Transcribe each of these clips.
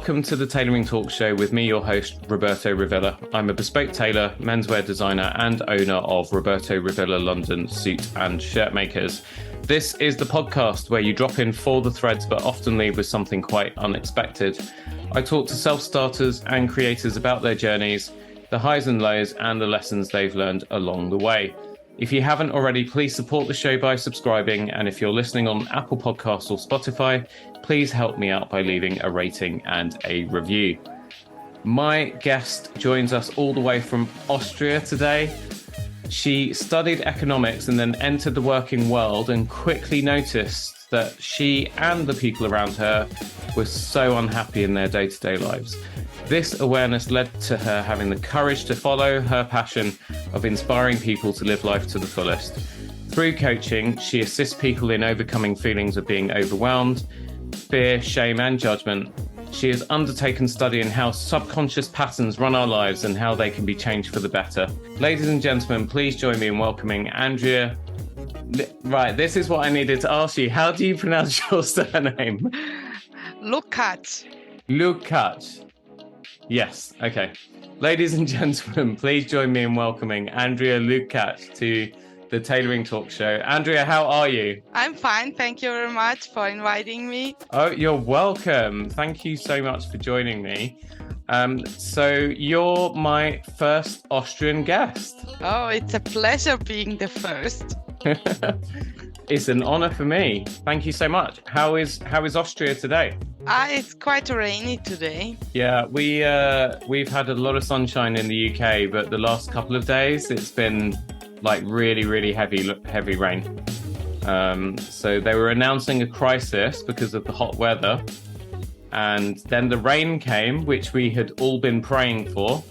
Welcome to the Tailoring Talk show with me, your host, Roberto Revilla. I'm a bespoke tailor, menswear designer, and owner of Roberto Revilla London Suit and Shirt Makers. This is the podcast where you drop in for the threads, but often leave with something quite unexpected. I talk to self-starters and creators about their journeys, the highs and lows, and the lessons they've learned along the way. If you haven't already, please support the show by subscribing. And if you're listening on Apple Podcasts or Spotify, please help me out by leaving a rating and a review. My guest joins us all the way from Austria today. She studied economics and then entered the working world and quickly noticed that she and the people around her were so unhappy in their day-to-day lives. This awareness led to her having the courage to follow her passion of inspiring people to live life to the fullest. Through coaching, she assists people in overcoming feelings of being overwhelmed, fear, shame, and judgment. She has undertaken studying how subconscious patterns run our lives and how they can be changed for the better. Ladies and gentlemen, please join me in welcoming Andrea. Right, this is what I needed to ask you. How do you pronounce your surname? Lukac. Lukac. Yes, okay. Ladies and gentlemen, please join me in welcoming Andrea Lukac to the Tailoring Talk show. Andrea, how are you? I'm fine. Thank you very much for inviting me. Oh, you're welcome. Thank you so much for joining me. So you're my first Austrian guest. Oh, it's a pleasure being the first. It's an honor for me. Thank you so much. How is Austria today? It's quite rainy today. Yeah, we've had a lot of sunshine in the UK, but the last couple of days it's been like really heavy rain. So they were announcing a crisis because of the hot weather, and then the rain came, which we had all been praying for.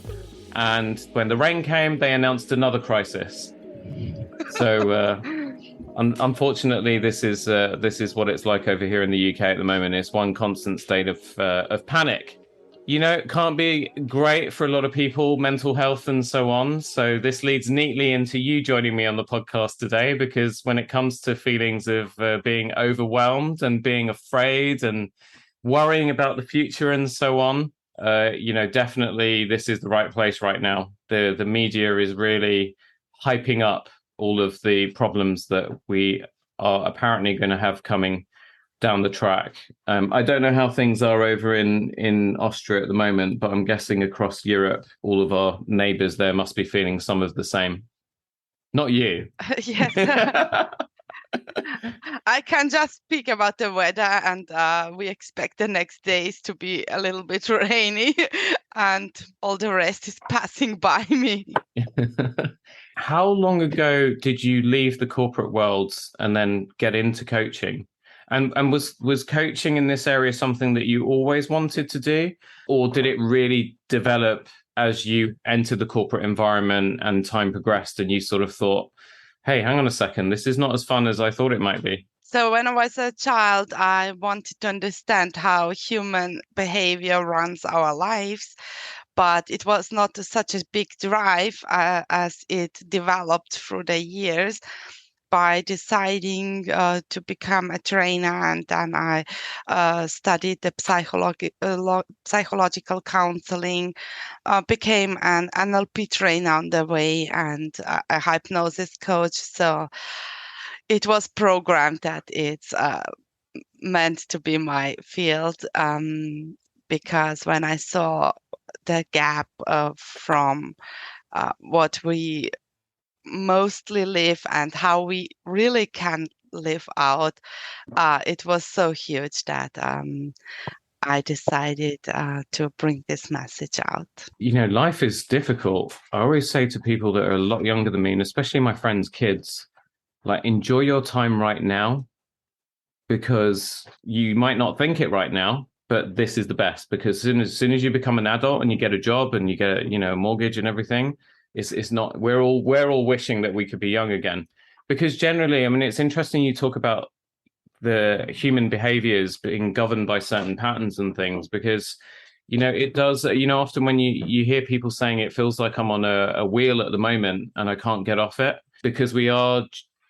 And when the rain came, they announced another crisis. So unfortunately, this is what it's like over here in the UK at the moment. It's one constant state of panic. You know, it can't be great for a lot of people, mental health and so on. So this leads neatly into you joining me on the podcast today, because when it comes to feelings of being overwhelmed and being afraid and worrying about the future and so on, definitely this is the right place right now. The media is really hyping up all of the problems that we are apparently going to have coming down the track. I don't know how things are over in Austria at the moment, but I'm guessing across Europe, all of our neighbours there must be feeling some of the same. Not you. Yes. I can just speak about the weather, and we expect the next days to be a little bit rainy, and all the rest is passing by me. How long ago did you leave the corporate world and then get into coaching? And was coaching in this area something that you always wanted to do, or did it really develop as you entered the corporate environment and time progressed and you sort of thought, hey, hang on a second, this is not as fun as I thought it might be? So when I was a child, I wanted to understand how human behavior runs our lives, but it was not such a big drive as it developed through the years. By deciding to become a trainer, and then I studied the psychological counseling, became an NLP trainer on the way, and a hypnosis coach. So it was programmed that it's meant to be my field, because when I saw the gap from what we mostly live and how we really can live out, it was so huge that I decided to bring this message out. You know, life is difficult. I always say to people that are a lot younger than me, and especially my friends' kids, like, enjoy your time right now, because you might not think it right now, but this is the best. Because as soon as you become an adult and you get a job and you get, a mortgage and everything, it's not. We're all wishing that we could be young again, because generally, I mean, it's interesting you talk about the human behaviors being governed by certain patterns and things, because it does. Often when you hear people saying it feels like I'm on a wheel at the moment and I can't get off it, because we are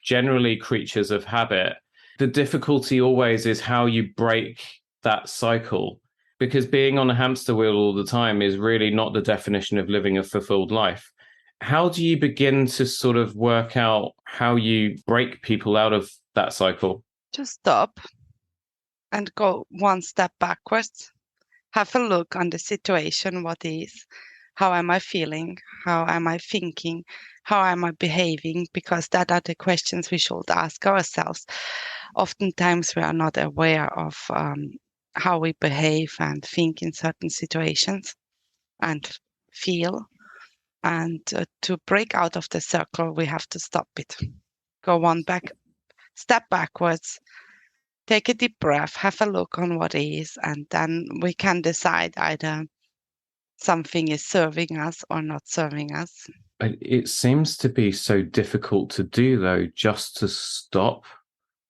generally creatures of habit. The difficulty always is how you break that cycle. Because being on a hamster wheel all the time is really not the definition of living a fulfilled life. How do you begin to sort of work out how you break people out of that cycle? Just stop and go one step backwards. Have a look on the situation, what is, how am I feeling, how am I thinking, how am I behaving, because that are the questions we should ask ourselves. Oftentimes we are not aware of how we behave and think in certain situations and feel. And to break out of the circle, we have to stop it. Go step backwards, take a deep breath, have a look on what is, and then we can decide either something is serving us or not serving us. It seems to be so difficult to do, though, just to stop.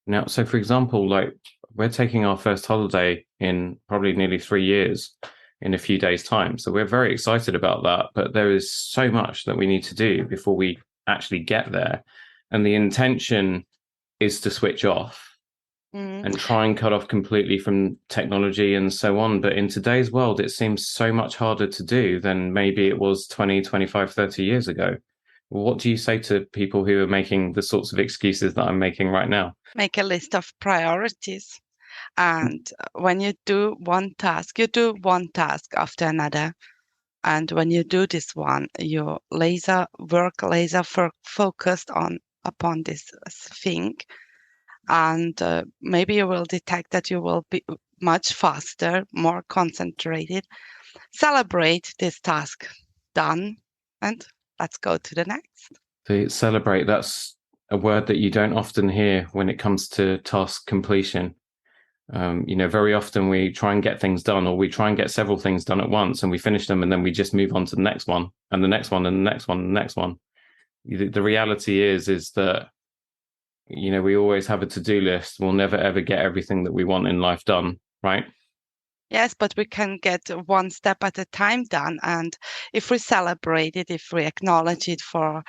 Now, so for example, like we're taking our first holiday in probably nearly 3 years in a few days' time. So we're very excited about that. But there is so much that we need to do before we actually get there. And the intention is to switch off and try and cut off completely from technology and so on. But in today's world, it seems so much harder to do than maybe it was 20, 25, 30 years ago. What do you say to people who are making the sorts of excuses that I'm making right now? Make a list of priorities. And when you do one task after another. And when you do this one, you laser focused upon this thing. And maybe you will detect that you will be much faster, more concentrated. Celebrate this task done, and let's go to the next. So celebrate, that's a word that you don't often hear when it comes to task completion. Very often we try and get things done, or we try and get several things done at once, and we finish them, and then we just move on to the next one, and the next one, and the next one, and the next one. The reality is that we always have a to-do list. We'll never ever get everything that we want in life done, right? Yes, but we can get one step at a time done. And if we celebrate it, if we acknowledge it for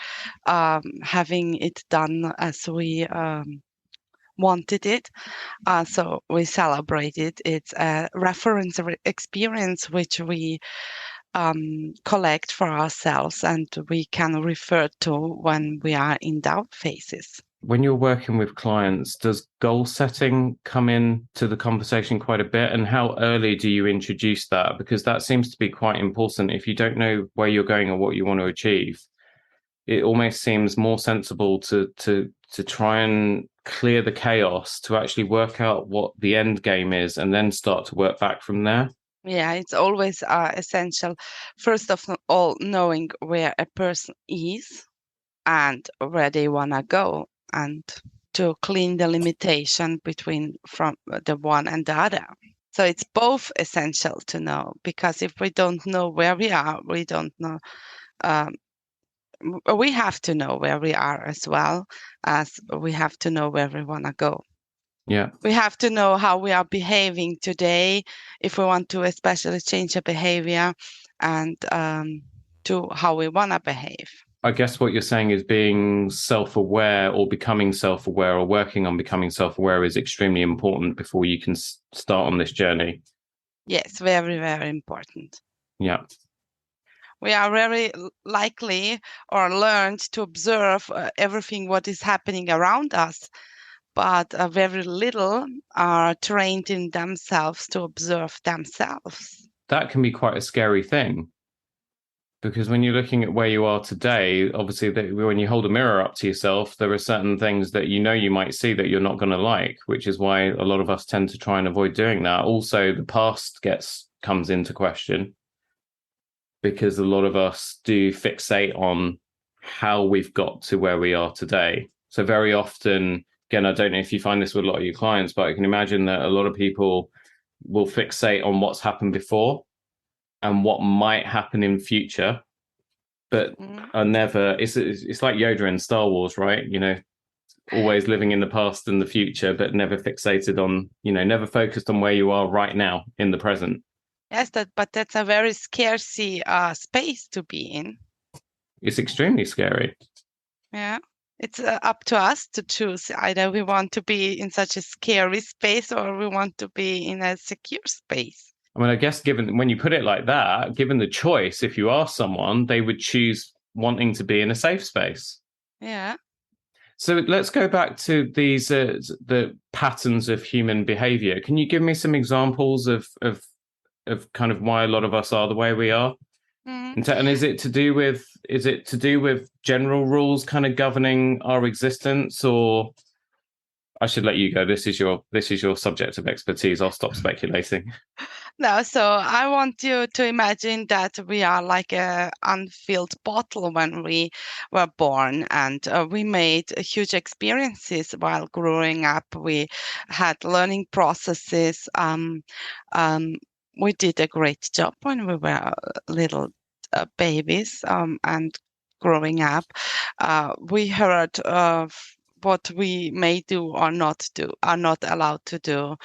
having it done as we wanted it, so we celebrate it. It's a reference experience which we collect for ourselves and we can refer to when we are in doubt phases. When you're working with clients, does goal setting come into the conversation quite a bit? And how early do you introduce that? Because that seems to be quite important. If you don't know where you're going or what you want to achieve, it almost seems more sensible to try and clear the chaos, to actually work out what the end game is and then start to work back from there. Yeah, it's always essential, first of all, knowing where a person is and where they want to go, and to clean the limitation from the one and the other. So it's both essential to know, because if we don't know where we are, we don't know. We have to know where we are as well as we have to know where we want to go. Yeah. We have to know how we are behaving today if we want to especially change a behavior, and to how we want to behave. I guess what you're saying is being self-aware or becoming self-aware or working on becoming self-aware is extremely important before you can start on this journey. Yes, very, very important. Yeah. We are very likely or learned to observe everything what is happening around us, but very little are trained in themselves to observe themselves. That can be quite a scary thing, because when you're looking at where you are today, obviously when you hold a mirror up to yourself, there are certain things that you might see that you're not going to like, which is why a lot of us tend to try and avoid doing that. Also, the past comes into question, because a lot of us do fixate on how we've got to where we are today. So very often, again, I don't know if you find this with a lot of your clients, but I can imagine that a lot of people will fixate on what's happened before and what might happen in future, but are never. It's like Yoda in Star Wars, right? Always living in the past and the future, but never fixated on, never focused on where you are right now in the present. Yes, but that's a very scarcity space to be in. It's extremely scary. Yeah, it's up to us to choose. Either we want to be in such a scary space or we want to be in a secure space. I mean, I guess given when you put it like that, given the choice, if you ask someone, they would choose wanting to be in a safe space. Yeah. So let's go back to these the patterns of human behavior. Can you give me some examples of kind of why a lot of us are the way we are? Mhm. And is it to do with general rules kind of governing our existence, or I should let you go. This is your subject of expertise. I'll stop speculating. No, so I want you to imagine that we are like a unfilled bottle when we were born, and we made huge experiences while growing up. We had learning processes. We did a great job when we were little babies, and growing up. We heard of what we may do or not do, are not allowed to do.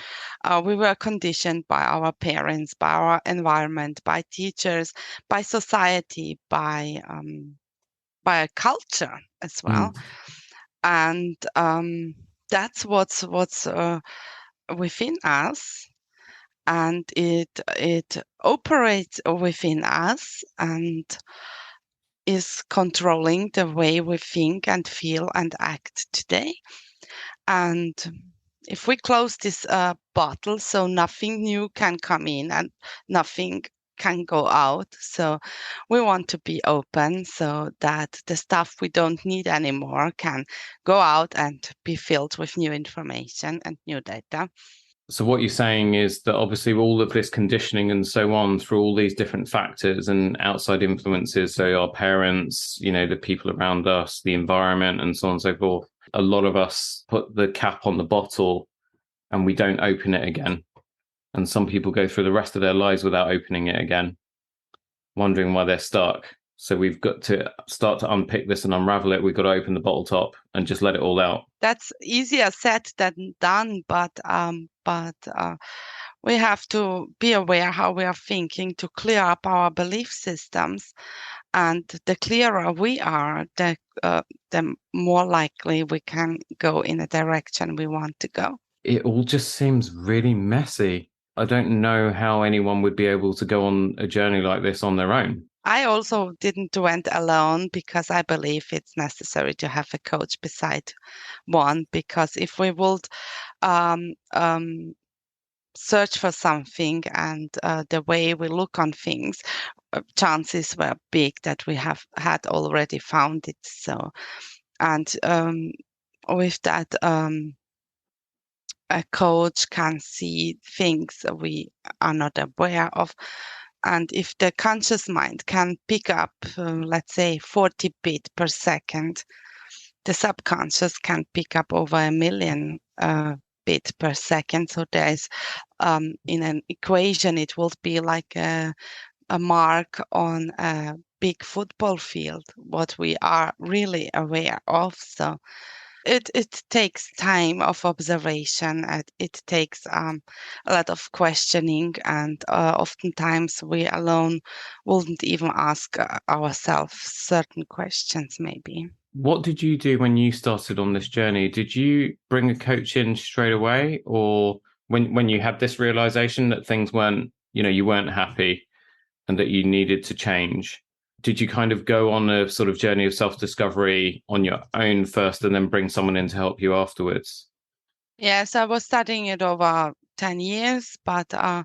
We were conditioned by our parents, by our environment, by teachers, by society, by a culture as well, and that's what's within us, and it operates within us and is controlling the way we think and feel and act today. And if we close this bottle, so nothing new can come in and nothing can go out. So we want to be open so that the stuff we don't need anymore can go out and be filled with new information and new data. So what you're saying is that obviously all of this conditioning and so on through all these different factors and outside influences, so our parents, the people around us, the environment, and so on and so forth, a lot of us put the cap on the bottle and we don't open it again. And some people go through the rest of their lives without opening it again, wondering why they're stuck. So we've got to start to unpick this and unravel it. We've got to open the bottle top and just let it all out. That's easier said than done, but we have to be aware how we are thinking to clear up our belief systems. And the clearer we are, the more likely we can go in a direction we want to go. It all just seems really messy. I don't know how anyone would be able to go on a journey like this on their own. I also didn't went alone because I believe it's necessary to have a coach beside one, because if we would search for something and the way we look on things, chances were big that we have had already found it. So, and with that, a coach can see things we are not aware of. And if the conscious mind can pick up, let's say, 40 bit per second, the subconscious can pick up over 1,000,000 bit per second. So there's, in an equation, it will be like a mark on a big football field, what we are really aware of. So it takes time of observation. It takes a lot of questioning, and oftentimes we alone wouldn't even ask ourselves certain questions, maybe. What did you do when you started on this journey? Did you bring a coach in straight away, or when you had this realization that things weren't, you weren't happy and that you needed to change? Did you kind of go on a sort of journey of self-discovery on your own first and then bring someone in to help you afterwards? Yes, I was studying it over 10 years, but I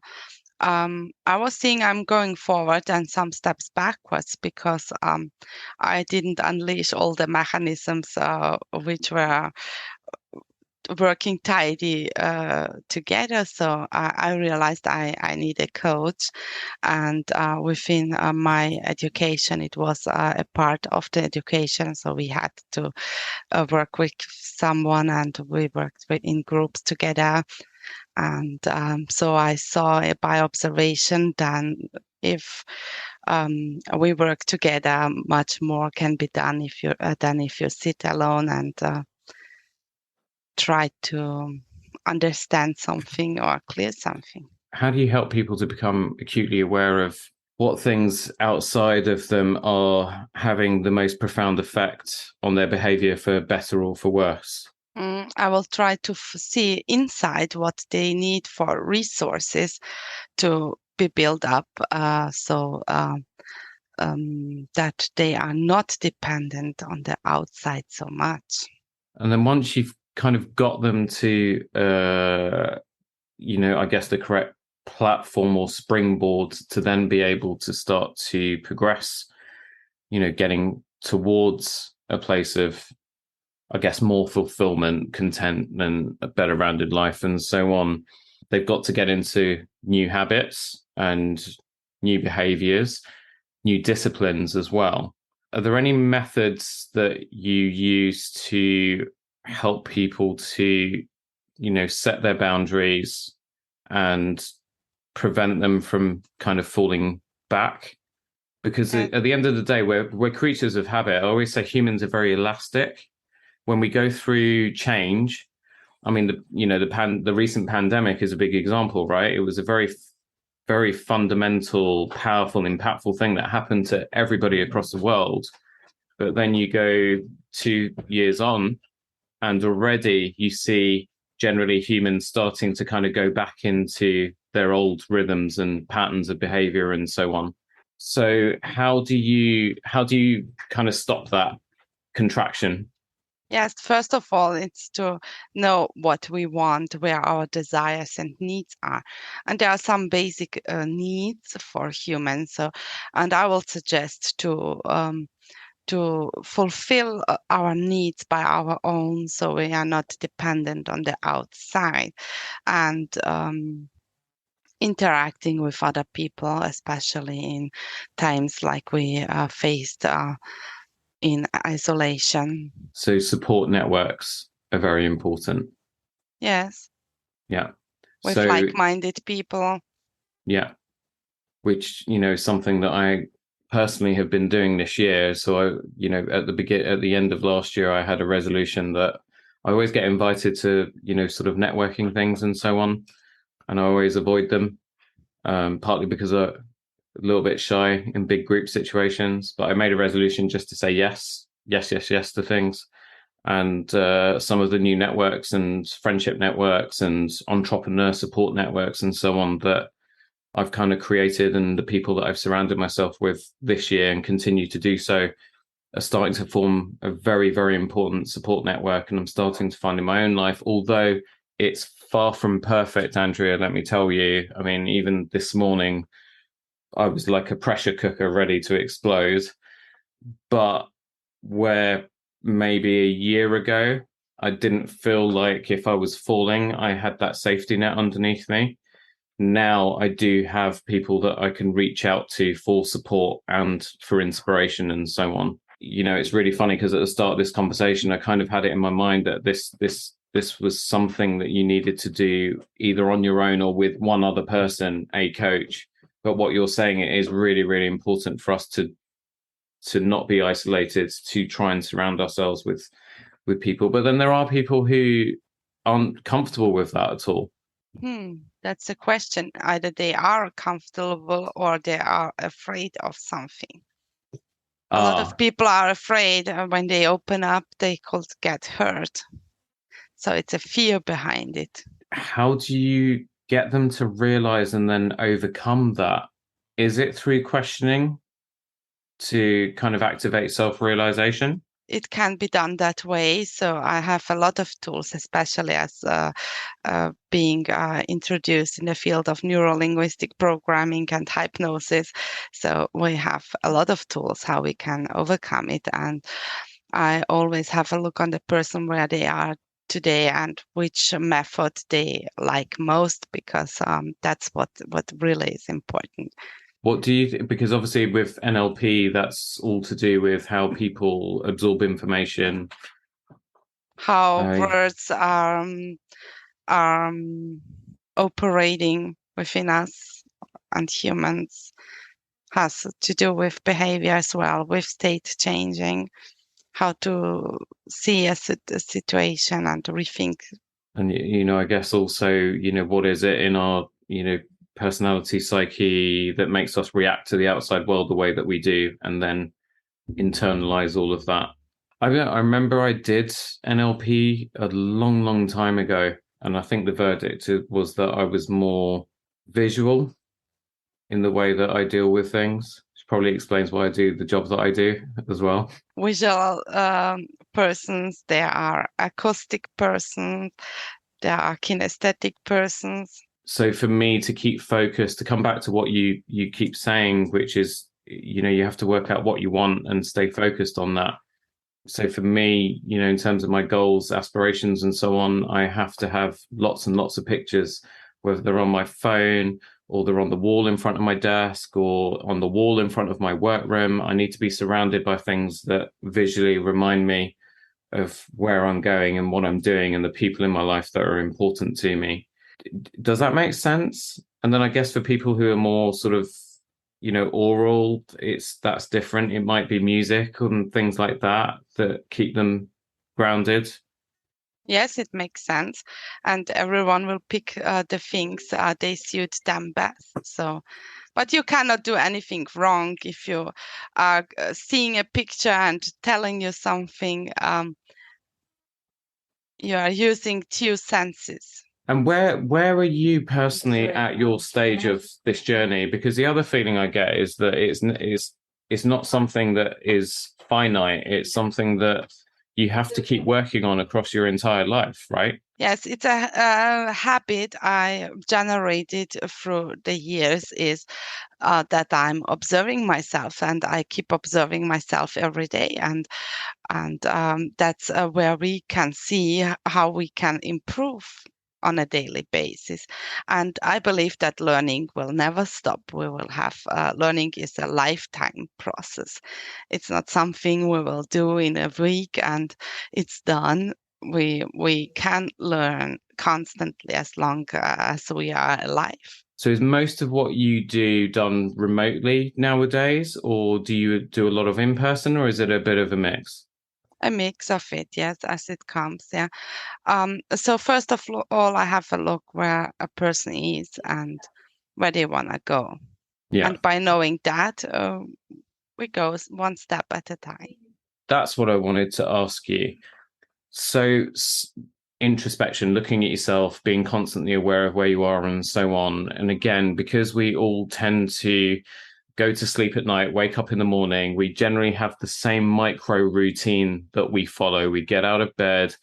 was seeing I'm going forward and some steps backwards because I didn't unleash all the mechanisms which were working tidy together. So I realized I need a coach, and within my education, it was a part of the education. So we had to work with someone, and we worked in groups together. And so I saw it by observation that if we work together, much more can be done if you than if you sit alone and try to understand something or clear something. How do you help people to become acutely aware of what things outside of them are having the most profound effect on their behavior, for better or for worse? I will try to see inside what they need for resources to be built up that they are not dependent on the outside so much. And then once you've kind of got them to, I guess the correct platform or springboard to then be able to start to progress, getting towards a place of, I guess, more fulfillment, content, and a better rounded life and so on. They've got to get into new habits and new behaviors, new disciplines as well. Are there any methods that you use to help people to, set their boundaries and prevent them from kind of falling back? Because at the end of the day, we're creatures of habit. I always say humans are very elastic. When we go through change, I mean, the recent pandemic is a big example, right? It was a very, very fundamental, powerful, impactful thing that happened to everybody across the world. But then you go 2 years on, and already you see generally humans starting to kind of go back into their old rhythms and patterns of behavior and so on. So how do you kind of stop that contraction? Yes, first of all, it's to know what we want, where our desires and needs are. And there are some basic needs for humans. So, and I will suggest to fulfill our needs by our own, so we are not dependent on the outside, and interacting with other people, especially in times like we faced in isolation. So support networks are very important. Yes. Yeah. With So like-minded people. yeah, which, something that I personally have been doing this year. So I, at the end of last year, I had a resolution that I always get invited to, sort of networking things and so on, and I always avoid them, partly because I'm a little bit shy in big group situations. But I made a resolution just to say yes to things. And some of the new networks and friendship networks and entrepreneur support networks and so on that I've kind of created, and the people that I've surrounded myself with this year and continue to do so, are starting to form a very, very important support network. And I'm starting to find in my own life, although it's far from perfect, Andrea, let me tell you. I mean, even this morning, I was like a pressure cooker ready to explode. But where maybe a year ago, I didn't feel like if I was falling, I had that safety net underneath me. Now I do have people that I can reach out to for support and for inspiration and so on. It's really funny because at the start of this conversation, I kind of had it in my mind that this was something that you needed to do either on your own or with one other person, a coach. But what you're saying, it is really, really important for us to not be isolated, to try and surround ourselves with people. But then there are people who aren't comfortable with that at all. That's a question. Either they are comfortable or they are afraid of something. A lot of people are afraid when they open up, they could get hurt. So it's a fear behind it. How do you get them to realize and then overcome that? Is it through questioning to kind of activate self-realization? It can be done that way. So I have a lot of tools, especially as being introduced in the field of neuro-linguistic programming and hypnosis. So we have a lot of tools how we can overcome it. And I always have a look on the person where they are today and which method they like most, because that's what really is important. What do you think? Because obviously with NLP, that's all to do with how people absorb information. How words are operating within us and humans has to do with behavior as well, with state changing, how to see a situation and rethink. And, I guess also, what is it in our, personality psyche that makes us react to the outside world the way that we do, and then internalize all of that. I remember I did NLP a long, long time ago, and I think the verdict was that I was more visual in the way that I deal with things. Which probably explains why I do the job that I do as well. Visual persons, there are acoustic persons, there are kinesthetic persons. So for me to keep focused, to come back to what you keep saying, which is, you have to work out what you want and stay focused on that. So for me, in terms of my goals, aspirations, and so on, I have to have lots and lots of pictures, whether they're on my phone or they're on the wall in front of my desk or on the wall in front of my workroom. I need to be surrounded by things that visually remind me of where I'm going and what I'm doing and the people in my life that are important to me. Does that make sense? And then I guess for people who are more sort of, oral, that's different. It might be music and things like that that keep them grounded. Yes, it makes sense. And everyone will pick the things they suit them best. So, but you cannot do anything wrong if you are seeing a picture and telling you something. You are using two senses. And where are you personally at your stage of this journey? Because the other feeling I get is that it's not something that is finite. It's something that you have to keep working on across your entire life, right? Yes, it's a habit I generated through the years is that I'm observing myself, and I keep observing myself every day, and that's where we can see how we can improve on a daily basis. And I believe that learning will never stop. We will have learning is a lifetime process. It's not something we will do in a week and it's done. We can learn constantly as long as we are alive. So is most of what you do done remotely nowadays, or do you do a lot of in person, or is it a bit of a mix? A mix of it, yes, as it comes. Yeah. So first of all, I have a look where a person is and where they want to go. Yeah. And by knowing that, we go one step at a time. That's what I wanted to ask you. So introspection, looking at yourself, being constantly aware of where you are and so on. And again, because we all tend to go to sleep at night, wake up in the morning, we generally have the same micro routine that we follow. We get out of bed,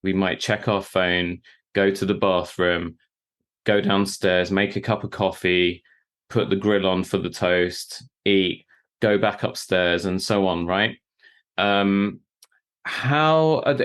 we might check our phone, go to the bathroom, go downstairs, make a cup of coffee, put the grill on for the toast, eat, go back upstairs, and so on, right? How are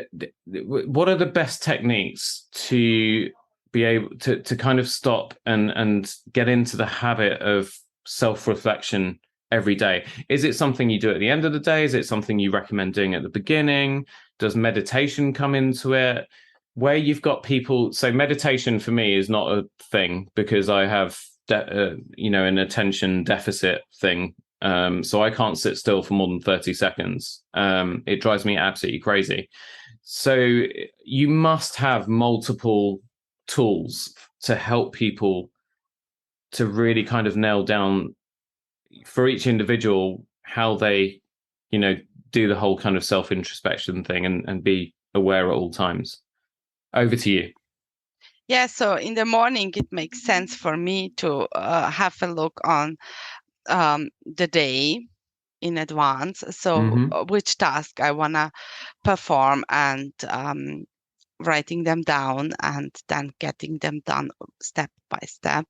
what are the best techniques to be able to kind of stop and get into the habit of self-reflection every day? Is it something you do at the end of the day? Is it something you recommend doing at the beginning? Does meditation come into it? Where you've got people, so meditation for me is not a thing because I have an attention deficit thing. So I can't sit still for more than 30 seconds. It drives me absolutely crazy. So you must have multiple tools to help people to really kind of nail down for each individual how they, do the whole kind of self-introspection thing and be aware at all times. Over to you. Yeah, so in the morning, it makes sense for me to have a look on the day in advance. So which task I want to perform and writing them down and then getting them done step by step.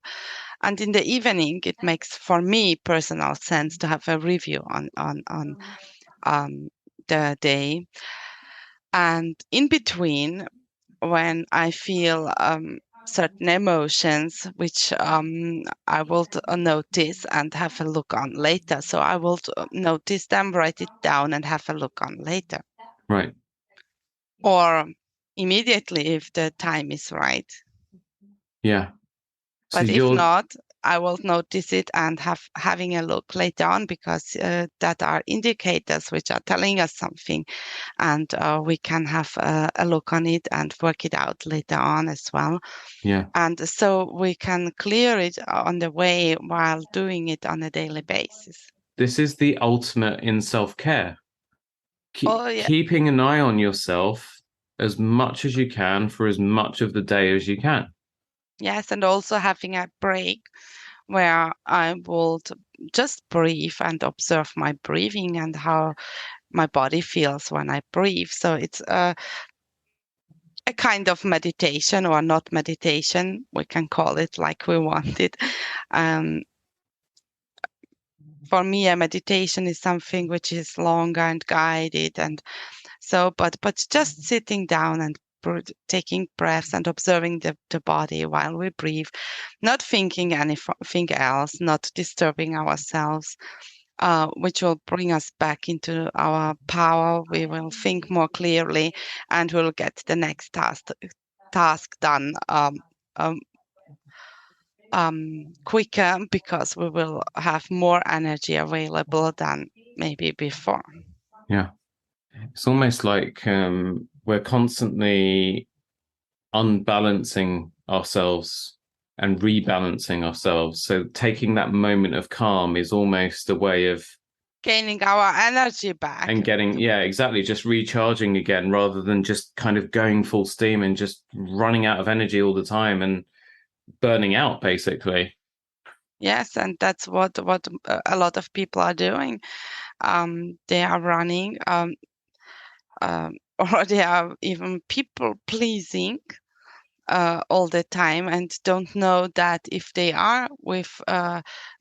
And in the evening, it makes for me personal sense to have a review on the day. And in between, when I feel certain emotions, which I will notice and have a look on later. So I will notice them, write it down, and have a look on later. Right. Or immediately if the time is right. Yeah. So But if not, I will notice it and having a look later on because that are indicators which are telling us something, and we can have a look on it and work it out later on as well. Yeah. And so we can clear it on the way while doing it on a daily basis. This is the ultimate in self-care. Yeah. Keeping an eye on yourself as much as you can for as much of the day as you can. Yes, and also having a break where I would just breathe and observe my breathing and how my body feels when I breathe. So it's a kind of meditation, or not meditation. We can call it like we want it. Um, for me, a meditation is something which is longer and guided, and so, but just sitting down and taking breaths and observing the body while we breathe, not thinking anything else, not disturbing ourselves, which will bring us back into our power. We will think more clearly, and we'll get the next task done um, quicker, because we will have more energy available than maybe before. Yeah. It's almost like we're constantly unbalancing ourselves and rebalancing ourselves. So taking that moment of calm is almost a way of gaining our energy back and getting, yeah, exactly, just recharging again, rather than just kind of going full steam and just running out of energy all the time and burning out, basically. Yes, and that's what a lot of people are doing. They are running, or they are even people pleasing all the time, and don't know that if they are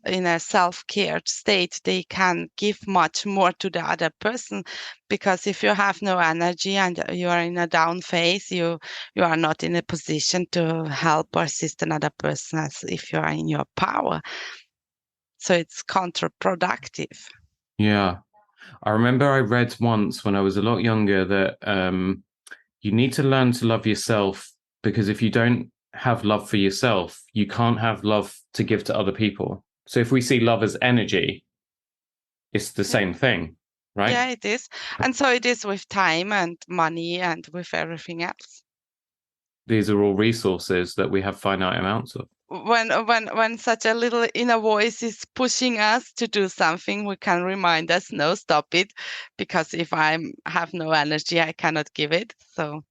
in a self-cared state, they can give much more to the other person. Because if you have no energy and you are in a down phase, you are not in a position to help or assist another person as if you are in your power. So it's counterproductive. Yeah. I remember I read once when I was a lot younger that you need to learn to love yourself, because if you don't have love for yourself, you can't have love to give to other people. So if we see love as energy, it's the same thing, right? Yeah, it is. And so it is with time and money and with everything else. These are all resources that we have finite amounts of. When such a little inner voice is pushing us to do something, we can remind us, no, stop it, because if I have no energy, I cannot give it. So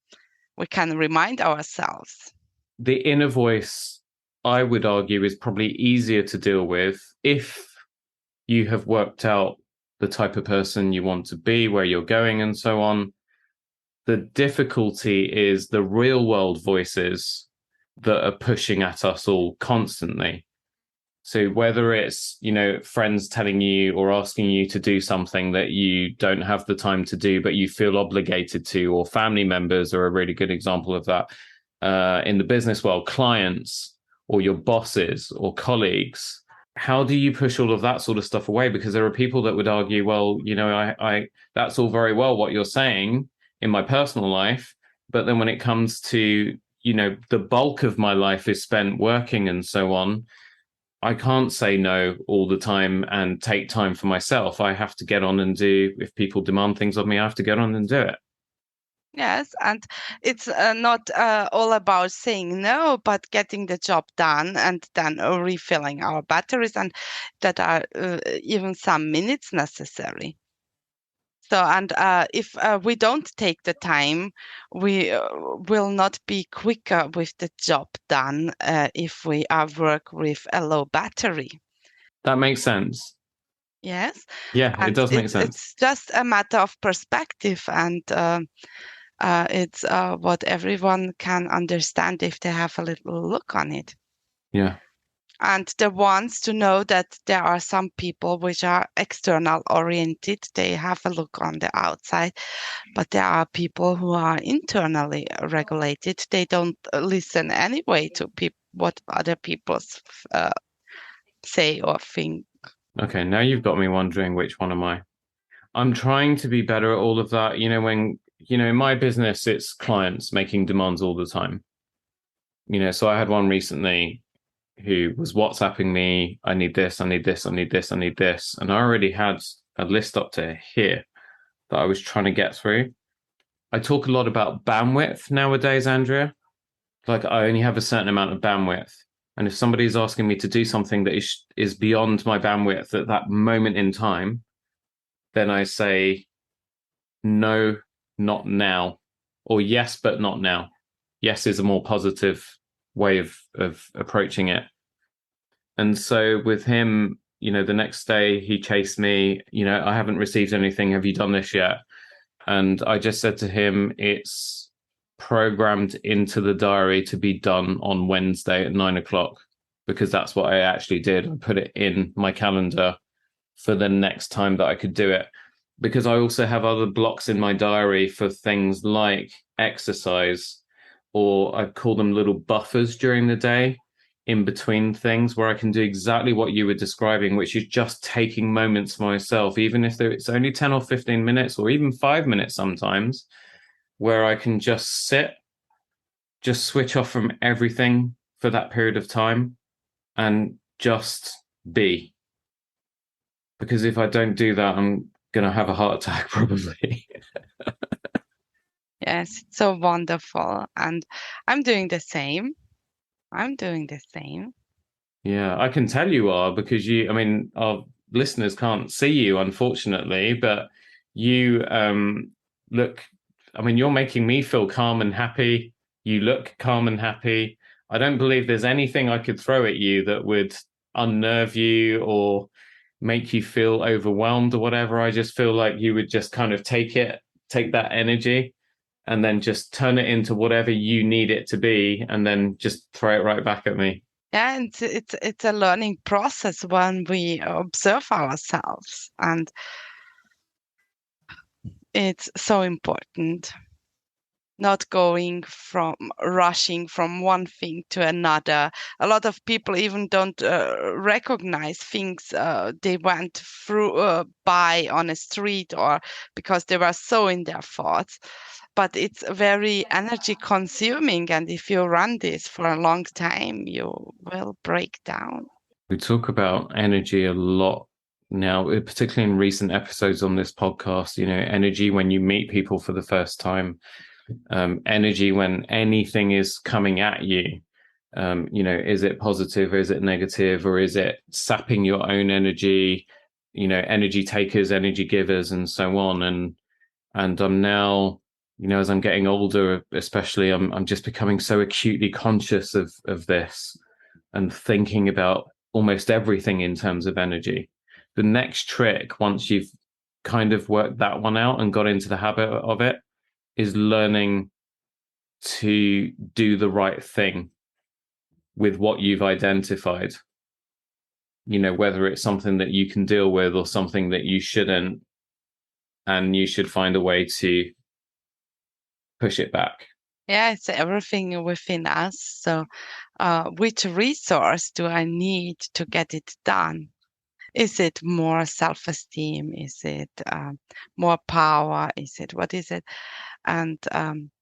we can remind ourselves. The inner voice, I would argue, is probably easier to deal with if you have worked out the type of person you want to be, where you're going, and so on. The difficulty is the real world voices that are pushing at us all constantly. So whether it's, friends telling you or asking you to do something that you don't have the time to do, but you feel obligated to, or family members are a really good example of that. In the business world, clients or your bosses or colleagues, how do you push all of that sort of stuff away? Because there are people that would argue, well, I that's all very well what you're saying in my personal life, but then when it comes to, the bulk of my life is spent working and so on, I can't say no all the time and take time for myself. I have to get on and do, if people demand things of me, I have to get on and do it. Yes, and it's not all about saying no, but getting the job done and then refilling our batteries, and that are even some minutes necessary. So, and if we don't take the time, we will not be quicker with the job done if we work with a low battery. That makes sense. Yes. Yeah, it And does make sense. it's just a matter of perspective, and it's what everyone can understand if they have a little look on it. Yeah. And the ones to know that there are some people which are external oriented, they have a look on the outside, but there are people who are internally regulated. They don't listen anyway to what other people say or think. Okay, now you've got me wondering, which one am I? I'm trying to be better at all of that. In my business, it's clients making demands all the time. So I had one recently who was WhatsApping me, I need this, I need this, I need this, I need this. And I already had a list up to here that I was trying to get through. I talk a lot about bandwidth nowadays, Andrea. Like, I only have a certain amount of bandwidth. And if somebody's asking me to do something that is beyond my bandwidth at that moment in time, then I say, no, not now, or yes, but not now. Yes is a more positive way of approaching it. And so with him, the next day he chased me, I haven't received anything. Have you done this yet? And I just said to him, it's programmed into the diary to be done on Wednesday at 9 o'clock, because that's what I actually did. I put it in my calendar for the next time that I could do it, because I also have other blocks in my diary for things like exercise, or I call them little buffers during the day in between things, where I can do exactly what you were describing, which is just taking moments for myself, even if it's only 10 or 15 minutes or even 5 minutes sometimes, where I can just sit, just switch off from everything for that period of time and just be. Because if I don't do that, I'm going to have a heart attack probably. Yes, it's so wonderful. And I'm doing the same. I'm doing the same. Yeah, I can tell you are, because our listeners can't see you, unfortunately, but you look, you're making me feel calm and happy. You look calm and happy. I don't believe there's anything I could throw at you that would unnerve you or make you feel overwhelmed or whatever. I just feel like you would just kind of take that energy and then just turn it into whatever you need it to be, and then just throw it right back at me. Yeah, and it's a learning process when we observe ourselves, and it's so important not rushing from one thing to another. A lot of people even don't recognize things they went through by on a street, or because they were so in their thoughts. But it's very energy consuming, and if you run this for a long time, you will break down. We talk about energy a lot now, particularly in recent episodes on this podcast. Energy when you meet people for the first time, energy when anything is coming at you. Is it positive, or is it negative, or is it sapping your own energy? Energy takers, energy givers, and so on. And I'm now, as I'm getting older, especially, I'm just becoming so acutely conscious of this, and thinking about almost everything in terms of energy. The next trick, once you've kind of worked that one out and got into the habit of it, is learning to do the right thing with what you've identified. Whether it's something that you can deal with or something that you shouldn't, and you should find a way to push it back. Yeah, it's everything within us. So, which resource do I need to get it done? Is it more self-esteem? Is it more power? What is it? And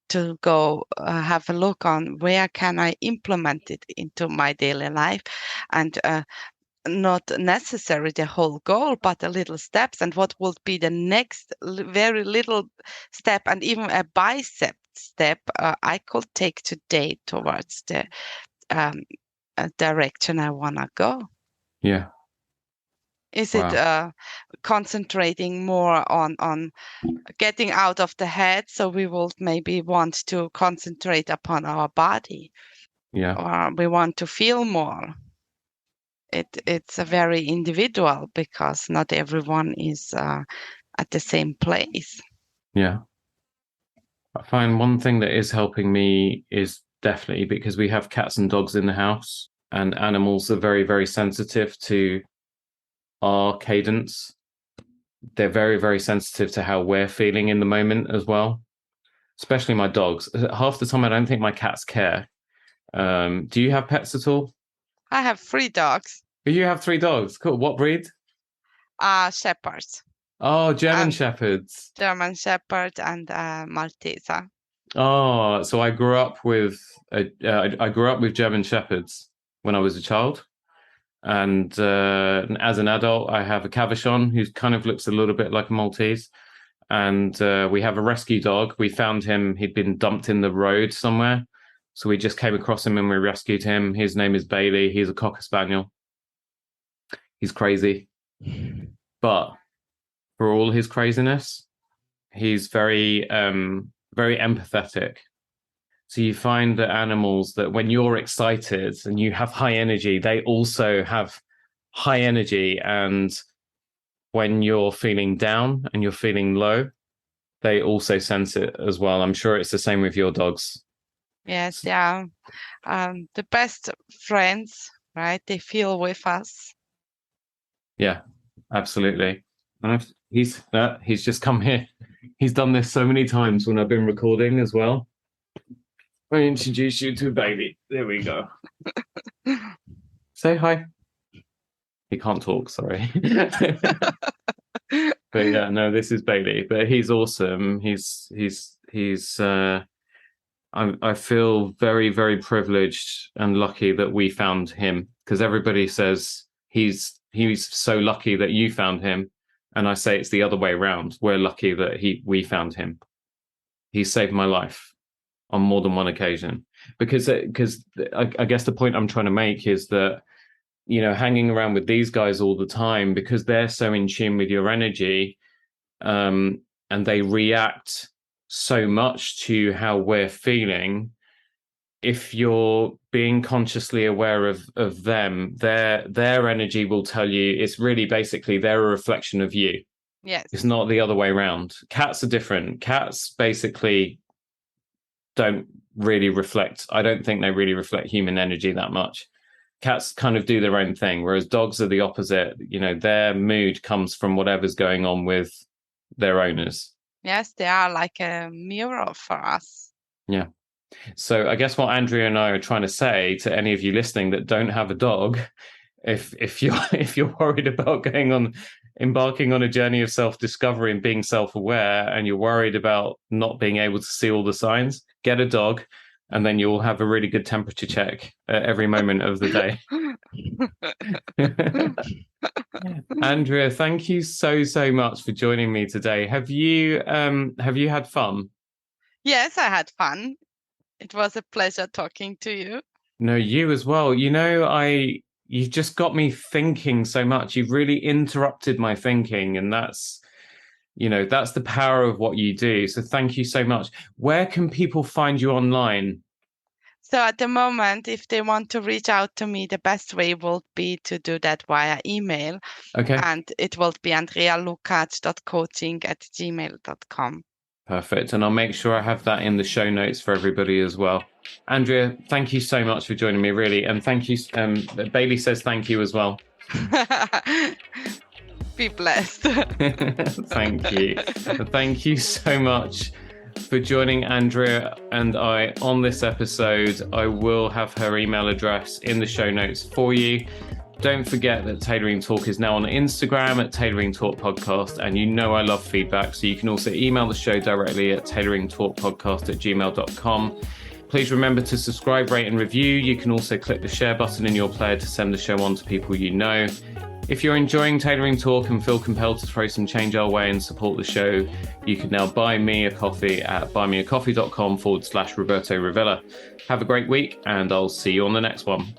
to go have a look on where can I implement it into my daily life, and not necessarily the whole goal, but the little steps, and what would be the next very little step, and even a bicep step I could take today towards the direction I want to go. Yeah. Is Wow. it concentrating more on getting out of the head, so we will maybe want to concentrate upon our body, Yeah. or we want to feel more? It's a very individual, because not everyone is at the same place. Yeah. I find one thing that is helping me is definitely, because we have cats and dogs in the house, and animals are very, very sensitive to our cadence. They're very, very sensitive to how we're feeling in the moment as well, especially my dogs. Half the time, I don't think my cats care. Do you have pets at all? I have 3 dogs. You have 3 dogs. Cool. What breed? Shepherds. Oh, German And Shepherds. German Shepherd and Malteser. Oh, so I grew up with I grew up with German Shepherds when I was a child, and as an adult, I have a Cavachon who kind of looks a little bit like a Maltese, and we have a rescue dog. We found him; he'd been dumped in the road somewhere, so we just came across him and we rescued him. His name is Bailey. He's a Cocker Spaniel. He's crazy, but for all his craziness, he's very very empathetic. So you find that animals that when you're excited and you have high energy, they also have high energy. And when you're feeling down and you're feeling low, they also sense it as well. I'm sure it's the same with your dogs. Yes, they are the best friends, right? They feel with us. Yeah, absolutely. And he's just come here. He's done this so many times when I've been recording as well. I introduce you to Bailey. There we go. Say hi. He can't talk, sorry. But yeah, no, this is Bailey. But he's awesome. I feel very, very privileged and lucky that we found him, because everybody says he's so lucky that you found him, and I say it's the other way around. We're lucky that we found him. He saved my life on more than one occasion, because I guess the point I'm trying to make is that, you know, hanging around with these guys all the time, because they're so in tune with your energy, and they react so much to how we're feeling. If you're being consciously aware of them, their energy will tell you. It's really basically they're a reflection of you. Yes. It's not the other way around. Cats are different. Cats basically don't really reflect. I don't think they really reflect human energy that much. Cats kind of do their own thing, whereas dogs are the opposite. You know, their mood comes from whatever's going on with their owners. Yes, they are like a mirror for us. Yeah. So I guess what Andrea and I are trying to say to any of you listening that don't have a dog, if you're worried about embarking on a journey of self-discovery and being self-aware, and you're worried about not being able to see all the signs, get a dog, and then you'll have a really good temperature check at every moment of the day. Andrea, thank you so much for joining me today. Have you had fun? Yes, I had fun. It was a pleasure talking to you. No, you as well. You know, you've just got me thinking so much. You've really interrupted my thinking, and that's the power of what you do. So thank you so much. Where can people find you online? So at the moment, if they want to reach out to me, the best way will be to do that via email. Okay. And it will be andrealukac.coaching@gmail.com. Perfect. And I'll make sure I have that in the show notes for everybody as well. Andrea, thank you so much for joining me, really. And thank you. Bailey says thank you as well. Be blessed. Thank you. Thank you so much for joining Andrea and I on this episode. I will have her email address in the show notes for you. Don't forget that Tailoring Talk is now on Instagram at Tailoring Talk Podcast, and you know I love feedback, so you can also email the show directly at tailoringtalkpodcast@gmail.com. Please remember to subscribe, rate and review. You can also click the share button in your player to send the show on to people you know. If you're enjoying Tailoring Talk and feel compelled to throw some change our way and support the show, you can now buy me a coffee at buymeacoffee.com/Roberto Revilla. Have a great week, and I'll see you on the next one.